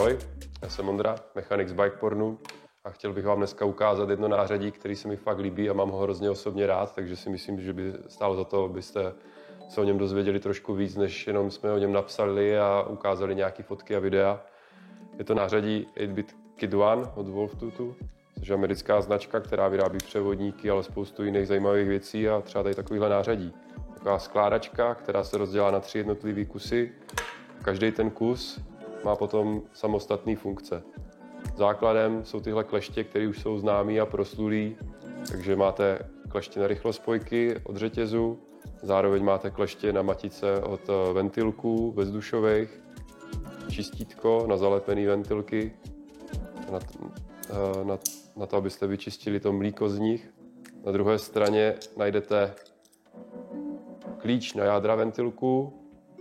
Ahoj, já jsem Ondra, mechanik z Bikepornu a chtěl bych vám dneska ukázat jedno nářadí, který se mi fakt líbí a mám ho hrozně osobně rád, takže si myslím, že by stálo za to, abyste se o něm dozvěděli trošku víc, než jenom jsme o něm napsali a ukázali nějaké fotky a videa. Je to nářadí 8-bit Kid One od Wolftutu, což je americká značka, která vyrábí převodníky, ale spoustu jiných zajímavých věcí a třeba tady takovýhle nářadí. Taková skládačka, která se rozdělá na 3 jednotlivé kusy. Každý ten kus má potom samostatné funkce. Základem jsou tyhle kleště, které už jsou známý a proslulý, takže máte kleště na rychlospojky od řetězu, zároveň máte kleště na matice od ventilků bezdušových, čistítko na zalepené ventilky, na to, abyste vyčistili to mlíko z nich. Na druhé straně najdete klíč na jádra ventilku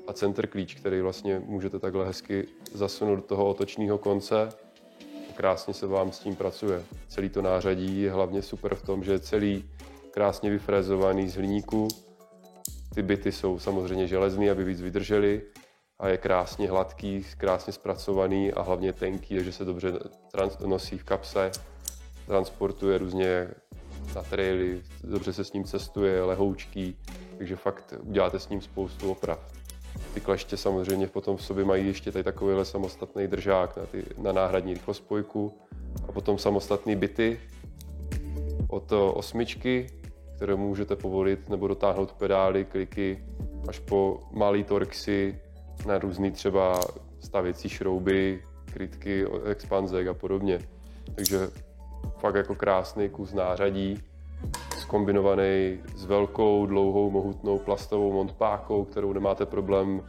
a center klíč, který vlastně můžete takhle hezky zasunout do toho otočného konce. Krásně se vám s tím pracuje. Celý to nářadí je hlavně super v tom, že je celý krásně vyfrézovaný z hliníku. Ty bity jsou samozřejmě železný, aby víc vydržely a je krásně hladký, krásně zpracovaný a hlavně tenký, takže se dobře nosí v kapse, transportuje různě na traily, dobře se s ním cestuje, lehoučký, takže fakt uděláte s ním spoustu oprav. Ty kleště samozřejmě potom v sobě mají ještě tady takovýhle samostatný držák na náhradní rychlospojku a potom samostatný bity od 8, které můžete povolit nebo dotáhnout pedály, kliky až po malý torxy na různý třeba stavěcí šrouby, krytky, expanzek a podobně. Takže fakt jako krásný kus nářadí, zkombinovaný s velkou, dlouhou, mohutnou plastovou montpákou, kterou nemáte problém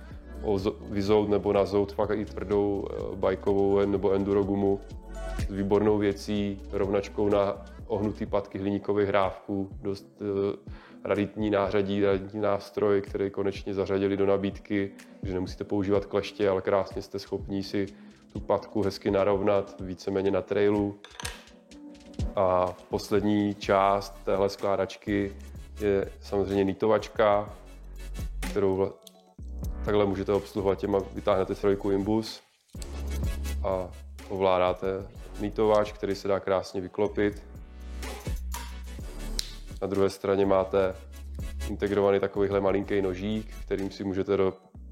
vyzout nebo nazout fakt i tvrdou bajkovou nebo enduro gumu s výbornou věcí, rovnačkou na ohnutý patky hliníkových hrávků, dost raritní nářadí, raritní nástroj, který konečně zařadili do nabídky, že nemusíte používat kleště, ale krásně jste schopní si tu patku hezky narovnat, víceméně na trailu. A poslední část téhle skládačky je samozřejmě nitovačka, kterou takhle můžete obsluhovat těma, vytáhnete trojku imbus a ovládáte nitovač, který se dá krásně vyklopit. Na druhé straně máte integrovaný takovýhle malinký nožík, kterým si můžete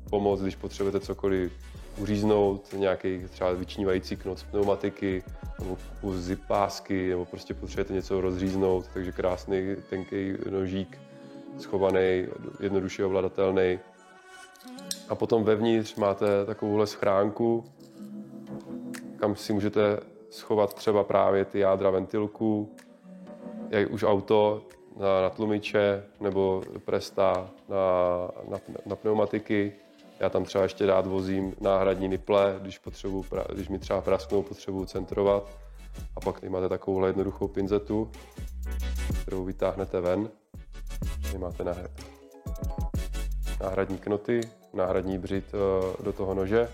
pomoct, když potřebujete cokoliv uříznout, nějaký třeba vyčnívající knot z pneumatiky, nebo kus zipásky, nebo prostě potřebujete něco rozříznout, takže krásný, tenký nožík, schovaný, jednoduše ovladatelný. A potom vevnitř máte takovouhle schránku, kam si můžete schovat třeba právě ty jádra ventilků, jak už auto na tlumiče nebo presta na pneumatiky. Já tam třeba ještě rád vozím náhradní niple, když mi třeba prasknou, potřebuju centrovat. A pak tady máte takovouhle jednoduchou pinzetu, kterou vytáhnete ven. Tady máte náhradní knoty, náhradní břit do toho nože.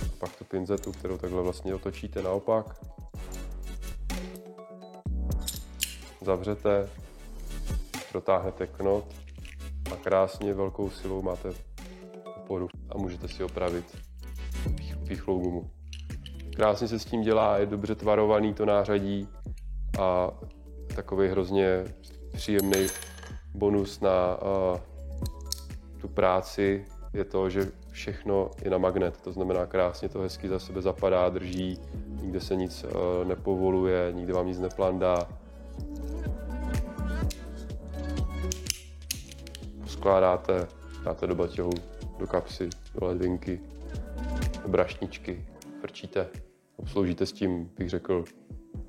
A pak tu pinzetu, kterou takhle vlastně otočíte naopak. Zavřete, protáhnete knot a krásně velkou silou máte oporu a můžete si opravit píchlou gumu. Krásně se s tím dělá, je dobře tvarovaný to nářadí a takový hrozně příjemný bonus na tu práci je to, že všechno je na magnet, to znamená krásně to hezky za sebe zapadá, drží, nikde se nic nepovoluje, nikde vám nic neplandá. Poskládáte, dáte do baťohu, do kapsy, do ledvinky, do brašničky, frčíte, obsloužíte s tím, bych řekl,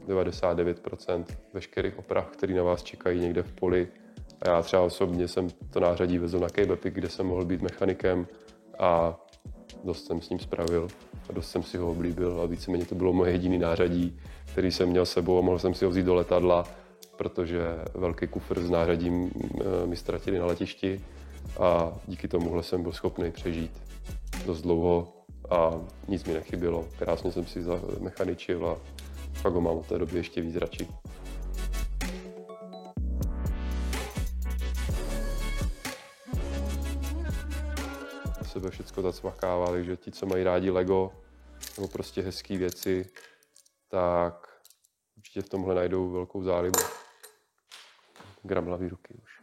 99% veškerých oprav, které na vás čekají někde v poli. A já třeba osobně jsem to nářadí vezl na Kejbepik, kde jsem mohl být mechanikem a dost jsem s ním spravil a dost jsem si ho oblíbil a víceméně to bylo moje jediné nářadí, který jsem měl s sebou a mohl jsem si ho vzít do letadla, protože velký kufr s nářadím mi ztratili na letišti a díky tomuhle jsem byl schopný přežít dost dlouho a nic mi nechybělo. Krásně jsem si zamechaničil a fakt ho mám od té doby ještě víc radši. Sebe všecko zacvakává, takže ti, co mají rádi Lego, nebo prostě hezké věci, tak určitě v tomhle najdou velkou zálibu. Gramlavý ruky už.